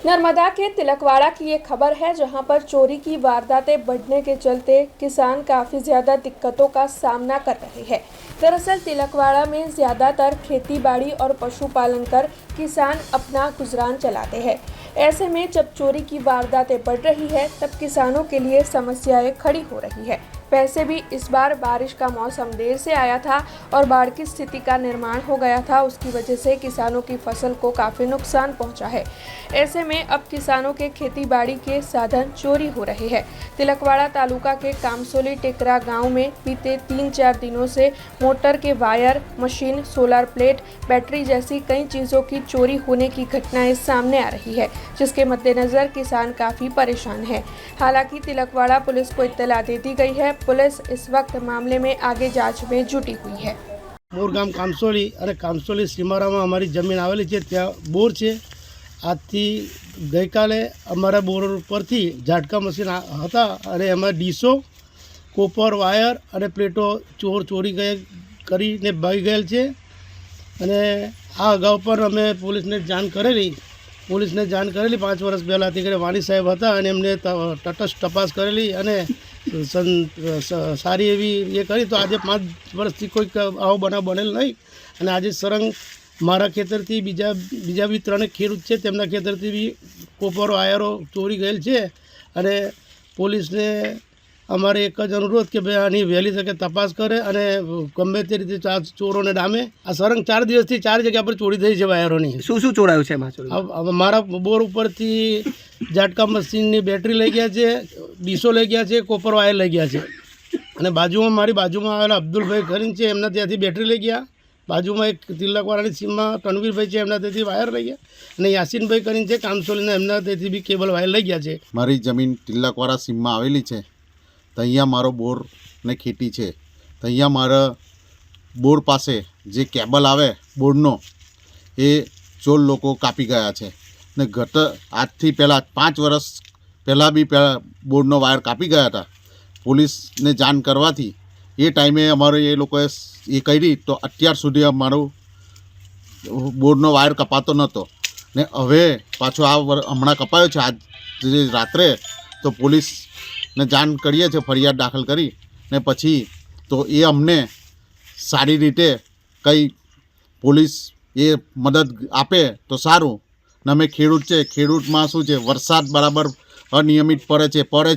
नर्मदा के तिलकवाड़ा की ये खबर है, जहां पर चोरी की वारदातें बढ़ने के चलते किसान काफ़ी ज़्यादा दिक्कतों का सामना कर रहे हैं। दरअसल तिलकवाड़ा में ज़्यादातर खेतीबाड़ी और पशुपालन कर किसान अपना गुजरान चलाते हैं। ऐसे में जब चोरी की वारदातें बढ़ रही है, तब किसानों के लिए समस्याएं खड़ी हो रही है। वैसे भी इस बार बारिश का मौसम देर से आया था और बाढ़ की स्थिति का निर्माण हो गया था। उसकी वजह से किसानों की फसल को काफ़ी नुकसान पहुंचा है। ऐसे में अब किसानों के खेतीबाड़ी के साधन चोरी हो रहे हैं। तिलकवाड़ा तालुका के कामसोली टेकरा गांव में बीते 3-4 दिनों से मोटर के wire, machine, solar plate, battery जैसी कई चीज़ों की चोरी होने की घटनाएं सामने आ रही है, जिसके मद्देनज़र किसान काफ़ी परेशान है। हालांकि तिलकवाड़ा पुलिस को इत्तला दे दी गई है। पुलिस इस वक्त मामले में आगे जांच में जुटी हुई है। मूળ ગામ કામસોલી અને કામસોલી સીમારામાં અમારી જમીન આવેલી છે, ત્યાં બોર છે। આજથી ગઈકાલે અમારા બોર ઉપરથી ઝાટકા મશીન હતા અને એમાં ડીશો, કોપર વાયર અને પ્લેટો ચોરી કરીને ભાગી ગયેલ છે। અને આ અગાઉ પણ અમે પોલીસને જાણ કરેલી 5 વર્ષ પહેલાંથી કે વાણી સાહેબ હતા અને એમને તટસ્થ તપાસ કરેલી અને સારી એવી એ કરી। તો આજે 5 વર્ષથી કોઈ આવો બનાવ બનેલ નહીં અને આજે સરંગ મારા ખેતરથી બીજા બી 3 ખેડૂત છે, તેમના ખેતરથી બી કોપર વાયરો ચોરી ગયેલ છે। અને પોલીસને અમારે એક જ અનુરોધ કે ભાઈ આની વહેલી તકે તપાસ કરે અને ગમે તે રીતે ચોરોને ડામે। આ સરંગ 4 દિવસથી 4 જગ્યા પર ચોરી થઈ છે વાયરોની। શું ચોરાયું છે એમાં? મારા બોર ઉપરથી ઝાટકા મશીનની બેટરી લઈ ગયા છે, ડીશો લઈ ગયા છે, કોપર વાયર લઈ ગયા છે। અને મારી બાજુમાં આવેલા અબ્દુલભાઈ કરીને છે, એમના ત્યાંથી બેટરી લઈ ગયા। બાજુમાં એક તિલકવાડાની સીમમાં તનવીરભાઈ છે, એમના ત્યાંથી વાયર લઈ ગયા। અને યાસીનભાઈ કરીને છે કામસોલીના, એમના ત્યાંથી બી કેબલ વાયર લઈ ગયા છે। મારી જમીન તિલકવાડા સીમમાં આવેલી છે, તો અહીંયા મારો બોર ને ખેતી છે। તો અહીંયા મારા બોર પાસે જે કેબલ આવે બોરનો એ ચોર લોકો કાપી ગયા છે ને આજથી પહેલાં 5 વર્ષ પહેલાં બી બોરનો વાયર કાપી ગયા હતા। પોલીસને જાણ કરવાથી એ ટાઈમે અમારે એ લોકોએ એ કરી, તો અત્યાર સુધી અમારો બોરનો વાયર કપાતો નહોતો ને હવે પાછો હમણાં કપાયો છે આજ રાત્રે। તો પોલીસને જાણ કરીએ છીએ, ફરિયાદ દાખલ કરી ને પછી તો એ અમને સારી રીતે કંઈ પોલીસ એ મદદ આપે તો સારું। ને અમે ખેડૂત છે, ખેડૂતમાં શું છે, વરસાદ બરાબર અનિયમિત પડે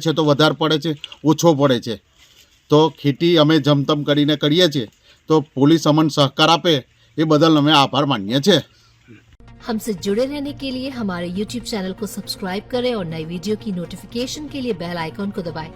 છે તો વધારે પડે છે, ઓછો પડે છે। તો ખેતી અમે જમતમ કરીને કરીએ છીએ, તો પોલીસ અમને સહકાર આપે એ બદલ અમે આભાર માનીએ છીએ। हमसे जुड़े रहने के लिए हमारे YouTube चैनल को सब्सक्राइब करें और नई वीडियो की नोटिफिकेशन के लिए बेल आइकॉन को दबाएं।